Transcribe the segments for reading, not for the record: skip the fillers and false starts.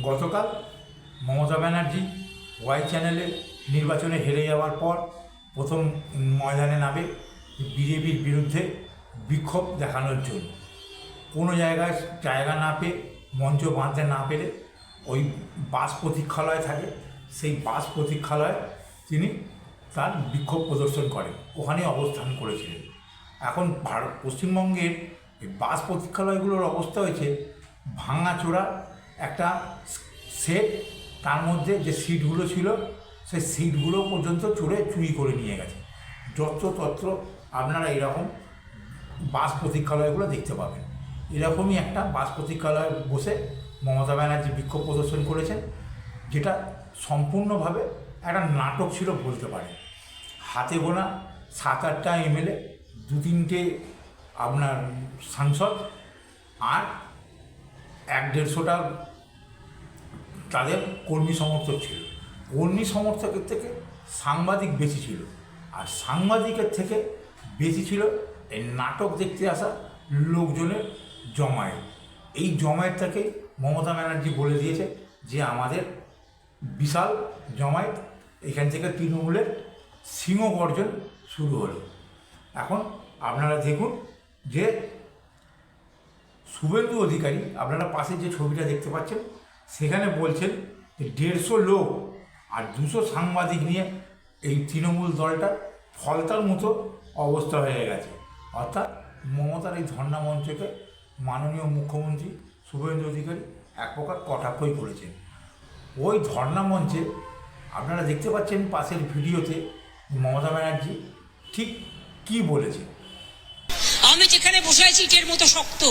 গতকাল মমতা ব্যানার্জি ওয়াই চ্যানেলে নির্বাচনে হেরে যাওয়ার পর প্রথম ময়দানে নামে বিজেপির বিরুদ্ধে বিক্ষোভ দেখানোর জন্য। কোনো জায়গায় জায়গা না পেয়ে, মঞ্চ বাঁধতে না পেরে ওই বাস প্রতীক্ষালয় থাকে, সেই বাস প্রতীক্ষালয়ে তিনি তার বিক্ষোভ প্রদর্শন করেন, ওখানেই অবস্থান করেছিলেন। এখন পশ্চিমবঙ্গের এই বাস প্রতীক্ষালয়গুলোর অবস্থা হয়েছে ভাঙাচোরা একটা সেট, তার মধ্যে যে সিটগুলো ছিল সেই সিটগুলো পর্যন্ত চুরি করে নিয়ে গেছে। যত্রতত্র আপনারা এরকম বাস প্রতীক্ষালয়গুলো দেখতে পাবেন। এরকমই একটা বাস প্রতীক্ষালয়ে বসে মমতা ব্যানার্জি বিক্ষোভ প্রদর্শন করেছেন, যেটা সম্পূর্ণভাবে একটা নাটক ছিল বলতে পারে। হাতে গোনা 7-8টা এমএলএ, 2-3টে আপনার সাংসদ আর 1-150টা তাদের কর্মী সমর্থক ছিল। কর্মী সমর্থকের থেকে সাংবাদিক বেশি ছিল, আর সাংবাদিকের থেকে বেশি ছিল এই নাটক দেখতে আসা লোকজনের জমায়েত। এই জমায়েতটাকে মমতা ব্যানার্জি বলে দিয়েছে যে আমাদের বিশাল জমায়েত, এখান থেকে তৃণমূলের সিংহগর্জন শুরু হলো। এখন আপনারা দেখুন যে শুভেন্দু অধিকারী, আপনারা পাশে যে ছবিটা দেখতে পাচ্ছেন, সেখানে বলছেন যে 150 লোক আর 200 সাংবাদিক নিয়ে এই তৃণমূল দলটা ফলতার মতো অবস্থা হয়ে গেছে। অর্থাৎ মমতার এই ধর্ণা মঞ্চকে মাননীয় মুখ্যমন্ত্রী শুভেন্দু অধিকারী এক প্রকার কটাক্ষই করেছেন। ওই ধর্ণা মঞ্চে আপনারা দেখতে পাচ্ছেন পাশের ভিডিওতে মমতা ব্যানার্জি ঠিক কী বলেছে। আমি যেখানে বসে আছি ইটের মতো শক্ত,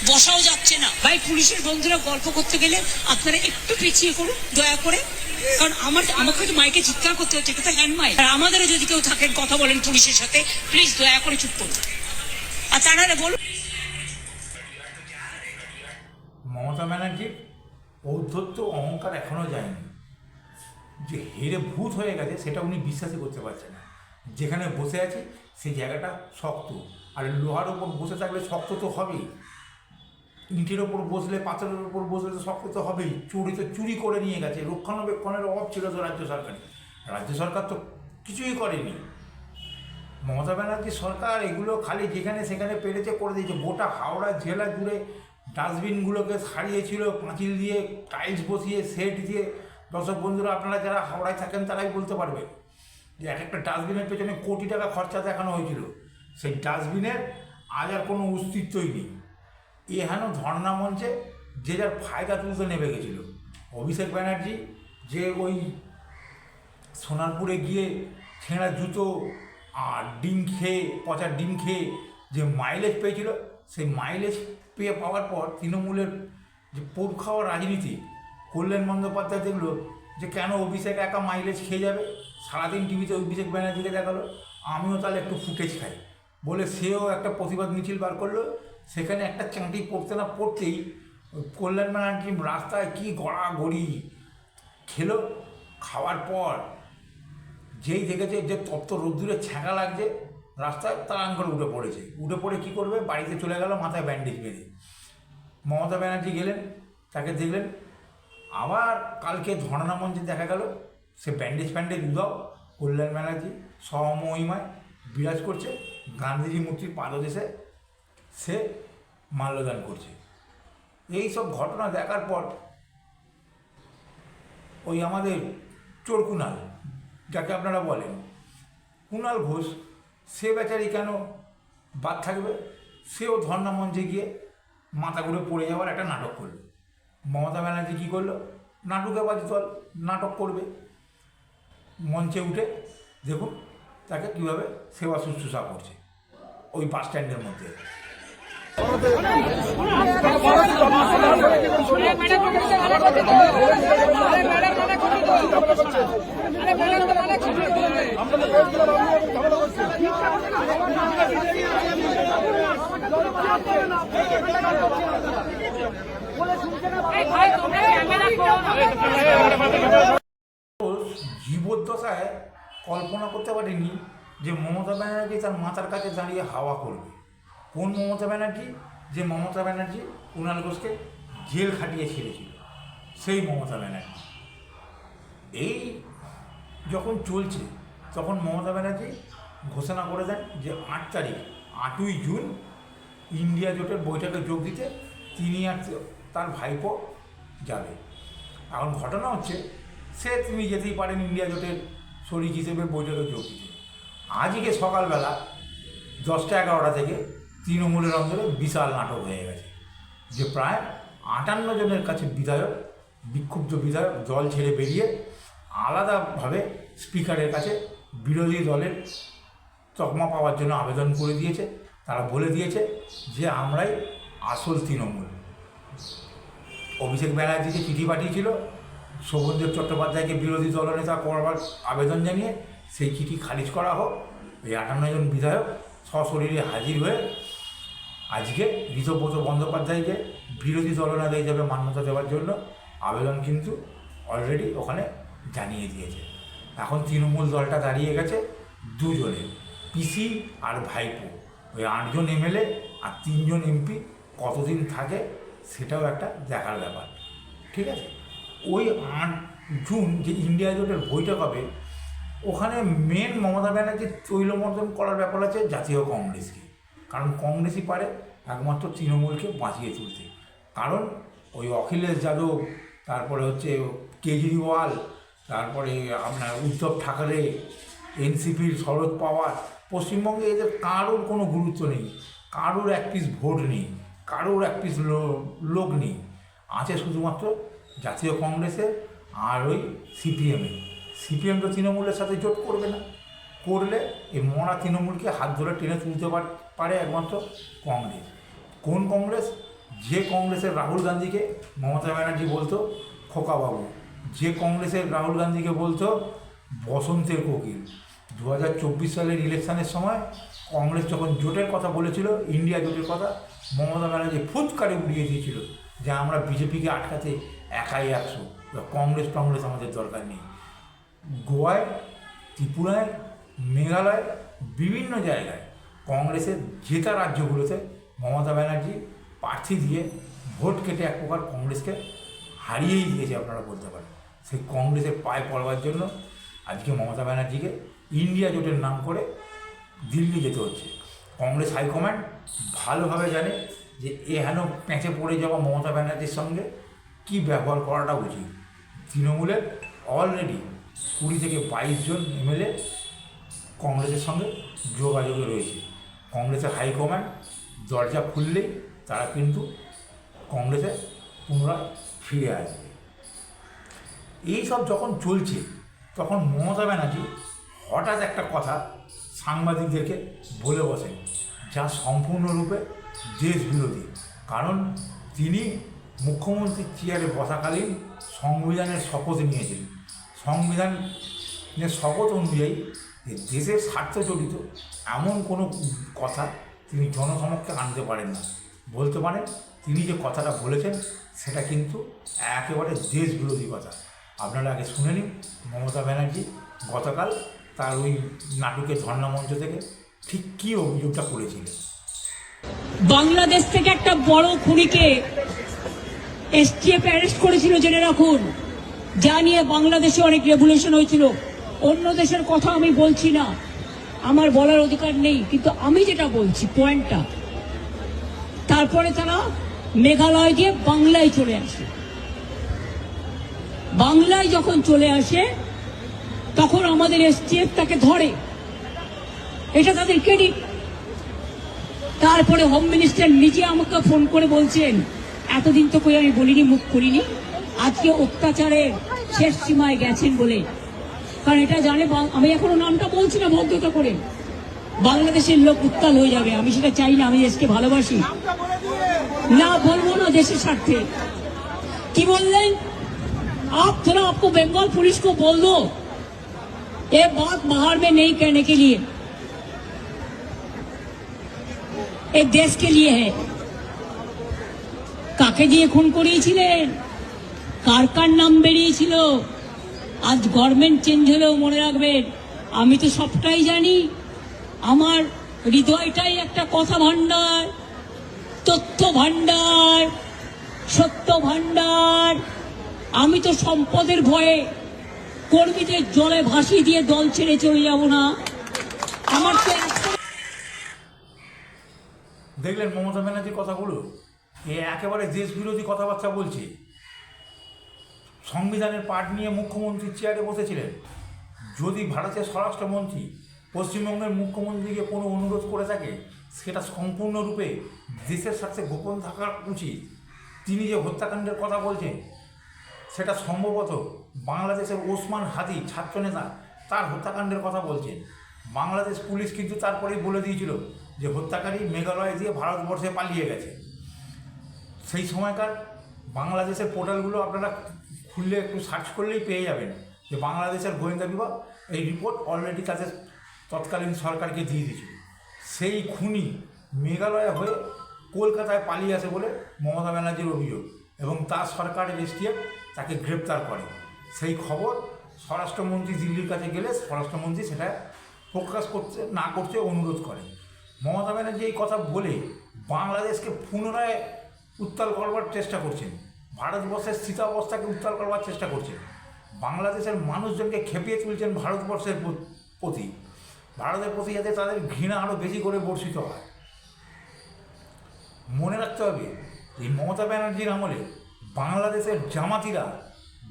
বসাও যাচ্ছে না। ভাই, পুলিশের বন্ধুরা গল্প করতে গেলে আপনারা একটু পিছিয়ে করুন দয়া করে, কারণ আমাকে তো মাইকে চিৎকার করতে হচ্ছে, এটা তো হ্যান্ড মাইক। আর আমাদেরও যদি কেউ থাকেন কথা বলেন পুলিশের সাথে, প্লিজ দয়া করে চুপ করুন। আর তারা বলুন, মমতা ব্যানার্জির ঔদ্ধত্য অহংকার এখনও যায়নি, যে হেরে ভূত হয়ে গেছে সেটা উনি বিশ্বাসই করতে পারছেন না। যেখানে বসে আছি সেই জায়গাটা শক্ত, আর লোহার ওপর বসে থাকলে শক্ত তো হবেই, ইটের ওপর বসলে, পাথরের ওপর বসলে তো শক্ত তো হবেই। চুরি করে নিয়ে গেছে। রক্ষণাবেক্ষণের অভাব ছিল তো রাজ্য সরকার তো কিছুই করেনি। মমতা ব্যানার্জির সরকার এগুলো খালি যেখানে সেখানে পেরেছে করে দিয়েছে। গোটা হাওড়া জেলা জুড়ে ডাস্টবিনগুলোকে সারিয়েছিল, পাঁচিল দিয়ে টাইলস বসিয়ে সেট দিয়ে। দর্শক বন্ধুরা, আপনারা যারা হাওড়ায় থাকেন তারাই বলতে পারবে যে এক একটা ডাস্টবিনের পেছনে কোটি টাকা খরচা দেখানো হয়েছিল। সেই ডাস্টবিনের আজ আর কোনো অস্তিত্বই নেই। এহেন ধর্ণা মঞ্চে যে যার ফায়দা তুলতে নেমে গেছিল। অভিষেক ব্যানার্জি যে ওই সোনারপুরে গিয়ে ছেঁড়া জুতো আর পচা ডিম খেয়ে যে মাইলেজ পেয়েছিল, সেই মাইলেজ পাওয়ার পর তৃণমূলের যে পোপ খাওয়া রাজনীতি, কল্যাণ বন্দ্যোপাধ্যায় দেখলো যে কেন অভিষেক একা মাইলেজ খেয়ে যাবে। সারাদিন টিভিতে অভিষেক ব্যানার্জিকে দেখালো, আমিও তাহলে একটু ফুটেজ খাই বলে সেও একটা প্রতিবাদ মিছিল বার করলো। সেখানে একটা চাঁটি পড়তে না পড়তেই কল্যাণ ব্যানার্জি রাস্তায় কী গড়াগড়ি খেলো। খাওয়ার পর যেই দেখেছে যে তপ্ত রোদ্দুরে ছ্যাঁকা লাগছে রাস্তায়, তাড়াং করে উঠে পড়ে কী করবে, বাড়িতে চলে গেল মাথায় ব্যান্ডেজ বেঁধে। মমতা ব্যানার্জি গেলেন, তাকে দেখলেন। আবার কালকে ধর্ণা মঞ্চে দেখা গেল সে ব্যান্ডেজ উদাও। কল্যাণ ব্যানার্জি স্বমহিমায় বিরাজ করছে, গান্ধীজি মূর্তির পাদদেশে সে মাল্যদান করছে। এই সব ঘটনা দেখার পর ওই আমাদের চোর কুণাল, যাকে আপনারা বলেন কুণাল ঘোষ, সে বেচারি কেন বাদ থাকবে? সেও ধর্ণা মঞ্চে গিয়ে মাথা ঘুরে পড়ে যাওয়ার একটা নাটক করলো। মমতা ব্যানার্জি কী করলো? নাটুকেবাজি দল নাটক করবে। মঞ্চে উঠে দেখুন তাকে কীভাবে সেবা শুশ্রূষা করছে ওই বাস স্ট্যান্ডের মধ্যে। জীবদ্দশায় কল্পনা করতে পারিনি যে মমতা ব্যানার্জি তার মাথার কাছে দাঁড়িয়ে হাওয়া করবে। কোন মমতা ব্যানার্জি? যে মমতা ব্যানার্জি কুণাল ঘোষকে জেল খাটিয়ে ছেড়েছিল, সেই মমতা ব্যানার্জি। এই যখন চলছে তখন মমতা ব্যানার্জি ঘোষণা করে দেন যে 8ই জুন ইন্ডিয়া জোটের বৈঠকে যোগ দিতে তিনি আর তার ভাইপো যাবে। এখন ঘটনা হচ্ছে তিনি যেতেই পারেন ইন্ডিয়া জোটের শরিক হিসেবে বৈঠকে যোগ দিতে। আজকে সকালবেলা 10টা-11টা থেকে তৃণমূলের অন্দরে বিশাল নাটক হয়ে গেছে যে প্রায় 58 জনের কাছে বিক্ষুব্ধ বিধায়ক দল ছেড়ে বেরিয়ে আলাদাভাবে স্পিকারের কাছে বিরোধী দলের তকমা পাওয়ার জন্য আবেদন করে দিয়েছে। তারা বলে দিয়েছে যে আমরাই আসল তৃণমূল। অভিষেক ব্যানার্জিকে চিঠি পাঠিয়েছিল শোভনদেব চট্টোপাধ্যায়কে বিরোধী দলনেতা করবার আবেদন জানিয়ে, সেই চিঠি খারিজ করা হোক। এই 58 জন বিধায়ক সশরীরে হাজির হয়ে আজকে ঋতব্রত বন্দ্যোপাধ্যায়কে বিরোধী দলনেতা হিসেবে মান্যতা দেওয়ার জন্য আবেদন কিন্তু অলরেডি ওখানে জানিয়ে দিয়েছে। এখন তৃণমূল দলটা দাঁড়িয়ে গেছে দুজনে, পিসি আর ভাইপো। ওই 8 জন এমএলএ আর 3 জন এমপি কতদিন থাকে সেটাও একটা দেখার ব্যাপার। ঠিক আছে, ওই 8 জুন যে ইন্ডিয়া জোটের বৈঠক হবে, ওখানে মেন মমতা ব্যানার্জির তৈলমর্দন করার ব্যাপার আছে জাতীয় কংগ্রেসকে। কারণ কংগ্রেসই পারে একমাত্র তৃণমূলকে বাঁচিয়ে তুলতে। কারণ ওই অখিলেশ যাদব, তারপরে হচ্ছে কেজরিওয়াল, তারপরে আপনার উদ্ধব ঠাকরে, এনসিপির শরদ পাওয়ার, পশ্চিমবঙ্গে এদের কারোর কোনো গুরুত্ব নেই, কারোর এক পিস ভোট নেই, কারোর এক পিস লোক নেই। আছে শুধুমাত্র জাতীয় কংগ্রেসের আর ওই সিপিএম তো তৃণমূলের সাথে জোট করবে না। করলে এই মরা তৃণমূলকে হাত ধরে টেনে তুলতে পারে একমাত্র কংগ্রেস। কোন কংগ্রেস? যে কংগ্রেসের রাহুল গান্ধীকে মমতা ব্যানার্জি বলতো খোকাবাবু, যে কংগ্রেসের রাহুল গান্ধীকে বলতো বসন্তের কোকিল। 2024 সালের ইলেকশনের সময় কংগ্রেস যখন জোটের কথা বলেছিল, ইন্ডিয়া জোটের কথা, মমতা ব্যানার্জি ফুৎকারে উড়িয়ে দিয়েছিল যে আমরা বিজেপিকে আটকাতে একাই 100, কংগ্রেস আমাদের দরকার নেই। গোয়ায়, ত্রিপুরায়, মেঘালয়, বিভিন্ন জায়গায় কংগ্রেসের জেতা রাজ্যগুলোতে মমতা ব্যানার্জি প্রার্থী দিয়ে ভোট কেটে এক প্রকার কংগ্রেসকে হারিয়েই দিয়েছে আপনারা বলতে পারেন। সেই কংগ্রেসের পায়ে পড়বার জন্য আজকে মমতা ব্যানার্জিকে ইন্ডিয়া জোটের নাম করে দিল্লি যেতে হচ্ছে। কংগ্রেস হাইকমান্ড ভালোভাবে জানে যে হেন প্যাঁচে পড়ে যাওয়া মমতা ব্যানার্জির সঙ্গে কী ব্যবহার করাটা উচিত। তৃণমূলের অলরেডি 20 থেকে 22 জন এমএলএ কংগ্রেসের সঙ্গে যোগাযোগে রয়েছে। কংগ্রেসের হাইকমান্ড দরজা খুললেই তারা কিন্তু কংগ্রেসে পুনরায় ফিরে আসবে। এই সব যখন চলছে তখন মমতা ব্যানার্জি হঠাৎ একটা কথা সাংবাদিকদেরকে বলে বসেন, যা সম্পূর্ণরূপে দেশ বিরোধী। কারণ তিনি মুখ্যমন্ত্রীর চেয়ারে বসাকালীন সংবিধানের শপথ নিয়েছিলেন। সংবিধানের শপথ অনুযায়ী দেশের স্বার্থ জড়িত এমন কোনো কথা তিনি জনসমক্ষে আনতে পারেন না। বলতে পারেন তিনি যে কথাটা বলেছেন সেটা কিন্তু একেবারে দেশ বিরোধী কথা। আপনারা আগে শুনে নিন মমতা ব্যানার্জি গতকাল তার ওই নাটকের ধর্ণা মঞ্চ থেকে ঠিক কী অভিযোগটা করেছিলেন। বাংলাদেশ থেকে একটা বড় খুনিকে এসটিএফ অ্যারেস্ট করেছিল, জেনে রাখুন। যা নিয়ে বাংলাদেশে অনেক রেভলিউশন হয়েছিল। অন্য দেশের কথা আমি বলছি না, আমার বলার অধিকার নেই, কিন্তু আমি যেটা বলছি পয়েন্টটা। তারপরে তারা মেঘালয় গিয়ে বাংলায় চলে আসে। বাংলায় যখন চলে আসে তখন আমাদের এসটিএফ তাকে ধরে, এটা তাদের ক্রেডিট। তারপরে হোম মিনিস্টার নিজে আমাকে ফোন করে বলছেন, এতদিন তো কই আমি বলিনি, মুখ করিনি, আজকে অত্যাচারের শেষ সীমায় গেছেন বলে। কারণ এটা জানে, আমি এখনো নামটা বলছি না ভদ্রতা করে, বাংলাদেশের লোক উত্তাল হয়ে যাবে। আমি সেটা চাই না, আমি দেশকে ভালোবাসি না, বলবো না দেশের স্বার্থে। কি বললেন? आप थोड़ा आपको बंगाल पुलिस को बोल दो ये बात बाहर में नहीं कहने के लिए, एक देश के लिए है। কাকে দিয়ে খুন করিয়েছিলেন, কার কার নাম বেরিয়েছিল। আজ গভর্নমেন্ট চেঞ্জ হলেও মনে রাখবেন, আমি তো সবটাই জানি। আমার হৃদয়টাই একটা কথা ভান্ডার, তথ্য ভান্ডার, সত্য ভান্ডার। আমি তো সম্পদের ভয়ে কর্মীদের জলে ভাসিয়ে দিয়ে দল ছেড়ে চলে যাব না। আমার তো দেখলেন মমতা ব্যানার্জির কথাগুলো, এ একেবারে দেশ বিরোধী কথাবার্তা বলছে। সংবিধানের পাঠ নিয়ে মুখ্যমন্ত্রী চেয়ারে বসেছিলেন। যদি ভারতের স্বরাষ্ট্রমন্ত্রী পশ্চিমবঙ্গের মুখ্যমন্ত্রীকে কোনো অনুরোধ করে থাকে, সেটা সম্পূর্ণরূপে দেশের সাথে গোপন থাকা উচিত। তিনি যে হত্যাকাণ্ডের কথা বলছেন, সেটা সম্ভবত বাংলাদেশের ওসমান হাদি ছাত্রনেতা, তার হত্যাকাণ্ডের কথা বলছেন। বাংলাদেশ পুলিশ কিন্তু তারপরেই বলে দিয়েছিল যে হত্যাকারী মেঘালয় দিয়ে ভারতবর্ষে পালিয়ে গেছে। সেই সময়কার বাংলাদেশের পোর্টালগুলো আপনারা খুললে একটু সার্চ করলেই পেয়ে যাবেন যে বাংলাদেশের গোয়েন্দা বিভাগ এই রিপোর্ট অলরেডি তাদের তৎকালীন সরকারকে দিয়ে দিয়েছিল। সেই খুনি মেঘালয় হয়ে কলকাতায় পালিয়ে আসে বলে মমতা ব্যানার্জির অভিযোগ, এবং তার সরকারের এসটিএফ তাকে গ্রেপ্তার করে। সেই খবর স্বরাষ্ট্রমন্ত্রী দিল্লির কাছে গেলে স্বরাষ্ট্রমন্ত্রী সেটা প্রকাশ করতে অনুরোধ করে। মমতা ব্যানার্জি এই কথা বলে বাংলাদেশকে পুনরায় উত্তাল করবার চেষ্টা করছেন, ভারতবর্ষের স্থিতাবস্থাকে উত্তাল করবার চেষ্টা করছেন, বাংলাদেশের মানুষজনকে খেপিয়ে তুলছেন ভারতবর্ষের প্রতি, ভারতের প্রতি যাতে তাদের ঘৃণা আরও বেশি করে বর্ষিত হয়। মনে রাখতে হবে, এই মমতা ব্যানার্জির আমলে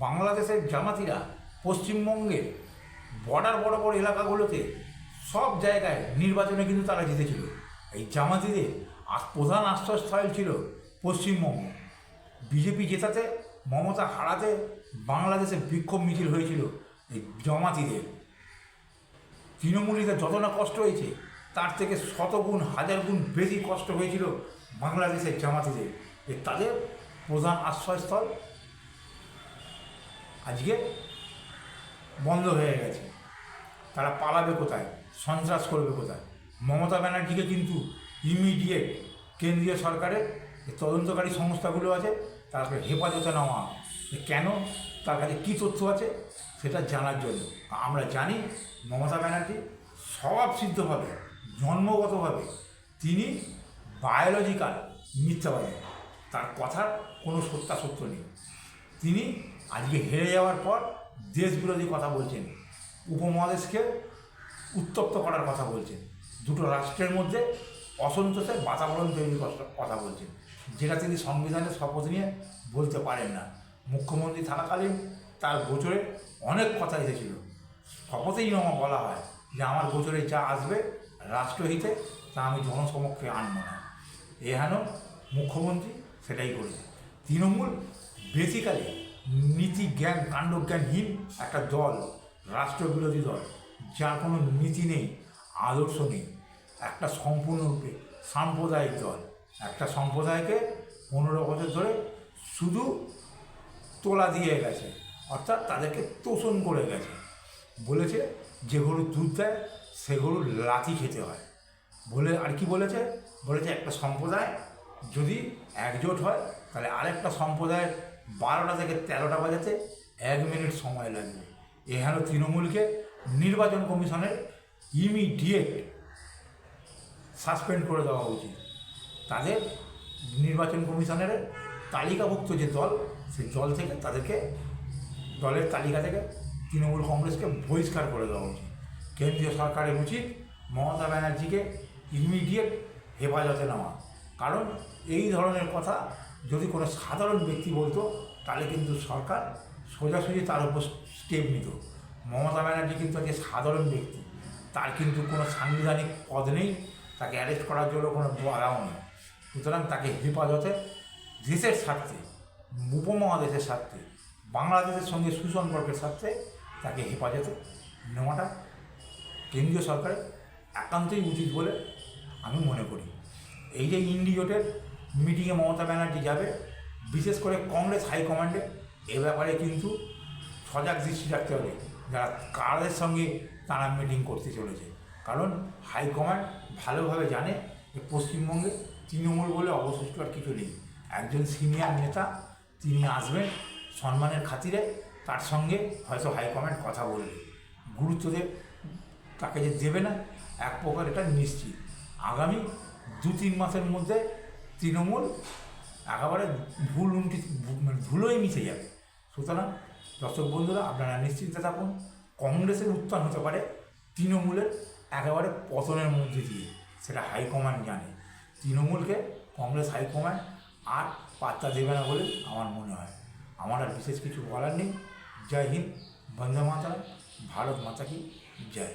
বাংলাদেশের জামাতিরা পশ্চিমবঙ্গের বর্ডার বড় বড় এলাকাগুলোতে সব জায়গায় নির্বাচনে কিন্তু তারা জিতেছিল। এই জামাতিদের প্রধান আশ্রয়স্থল ছিল পশ্চিমবঙ্গ। বিজেপি জেতাতে, মমতা হারাতে বাংলাদেশে বিক্ষোভ মিছিল হয়েছিল এই জামাতিদের। তৃণমূলীদের যত না কষ্ট হয়েছে, তার থেকে শতগুণ হাজার গুণ বেশি কষ্ট হয়েছিল বাংলাদেশের জামাতিদের। তাদের প্রধান আশ্রয়স্থল আজকে বন্ধ হয়ে গেছে। তারা পালাবে কোথায়, সন্ত্রাস করবে কোথায়? মমতা ব্যানার্জিকে কিন্তু ইমিডিয়েট কেন্দ্রীয় সরকারের যে তদন্তকারী সংস্থাগুলো আছে তারপরে হেফাজতে নেওয়া। কেন, তার কাছে কী তথ্য আছে সেটা জানার জন্য। আমরা জানি মমতা ব্যানার্জি স্বভাবসিদ্ধভাবে, জন্মগতভাবে তিনি বায়োলজিক্যাল মিথ্যাবাদী। তার কথার কোনো সত্যাসত্য নেই। তিনি আজকে হেরে যাওয়ার পর দেশ বিরোধী কথা বলছেন, উপমহাদেশকে উত্তপ্ত করার কথা বলছেন, দুটো রাষ্ট্রের মধ্যে অসন্তোষের বাতাবরণ তৈরির কথা বলছেন, যেটা তিনি সংবিধানের শপথ নিয়ে বলতে পারেন না। মুখ্যমন্ত্রী থাকাকালীন তার গোচরে অনেক কথা এসেছিল, শপথেই বলা হয় যে আমার গোচরে যা আসবে রাষ্ট্রহিতে তা আমি জনসমক্ষে আনব না। এহেন মুখ্যমন্ত্রী সেটাই করেছে। তৃণমূল বেসিক্যালি নীতি জ্ঞান কাণ্ডজ্ঞানহীন একটা দল, রাষ্ট্রবিরোধী দল, যার কোনো নীতি নেই, আদর্শ নেই, একটা সম্পূর্ণরূপে সাম্প্রদায়িক দল। একটা সম্প্রদায়কে 15 বছর ধরে শুধু তোলা দিয়ে গেছে, অর্থাৎ তাদেরকে তোষণ করে গেছে। বলেছে যে গরু দুধ দেয় সে গরু লাথি খেতে হয় বলে। আর কি বলেছে একটা সম্প্রদায় যদি একজোট হয় তাহলে আরেকটা সম্প্রদায়ের 12টা থেকে 13টা বাজাতে 1 মিনিট সময় লাগবে। এহেন তৃণমূলকে নির্বাচন কমিশনের ইমিডিয়েট সাসপেন্ড করে দেওয়া উচিত। তাদের নির্বাচন কমিশনের তালিকাভুক্ত যে দল, সেই দল থেকে তাদেরকে, দলের তালিকা থেকে তৃণমূল কংগ্রেসকে বহিষ্কার করে দেওয়া উচিত। কেন্দ্রীয় সরকারের উচিত মমতা ব্যানার্জিকে ইমিডিয়েট হেফাজতে নেওয়া। কারণ এই ধরনের কথা যদি কোনো সাধারণ ব্যক্তি বলতো তাহলে কিন্তু সরকার সোজাসুজি তার উপর স্টেপ নিত। মমতা ব্যানার্জি কিন্তু আজকে সাধারণ ব্যক্তি, তার কিন্তু কোনো সাংবিধানিক পদ নেই, তাকে অ্যারেস্ট করার জন্য কোনো বাধাও নেই। সুতরাং তাকে হেফাজতে, দেশের স্বার্থে, উপমহাদেশের স্বার্থে, বাংলাদেশের সঙ্গে সুসম্পর্কের স্বার্থে তাকে হেফাজতে নেওয়াটা কেন্দ্রীয় সরকারের একান্তই উচিত বলে আমি মনে করি। এই যে ইন্ডিজোটের মিটিংয়ে মমতা ব্যানার্জি যাবে, বিশেষ করে কংগ্রেস হাইকমান্ডে এ ব্যাপারে কিন্তু সজাগ দৃষ্টি রাখতে হবে যারা কাদের সঙ্গে তারা মিটিং করতে চলেছে। কারণ হাইকমান্ড ভালোভাবে জানে যে পশ্চিমবঙ্গে তৃণমূল বলে অবশিষ্ট আর কিছু নেই। একজন সিনিয়র নেতা তিনি আসবেন সম্মানের খাতিরে, তার সঙ্গে হয়তো হাইকমান্ড কথা বলবে, গুরুত্ব তাকে যে দেবে না এক প্রকার এটা নিশ্চিত। আগামী 2-3 মাসের মধ্যে তৃণমূল একেবারে ধুলোয় মিশে যাবে। সুতরাং দর্শক বন্ধুরা, আপনারা নিশ্চিন্তে থাকুন, কংগ্রেসের উত্থান হতে পারে তৃণমূলের একেবারে পতনের মধ্যে দিয়ে, সেটা হাইকমান্ড জানে। তৃণমূলকে কংগ্রেস হাইকমান্ড আর পাত্তা দেবে না বলে আমার মনে হয়। আমার আর বিশেষ কিছু বলার নেই। জয় হিন্দ, বন্দে মাতরম, ভারত মাতা কি জয়।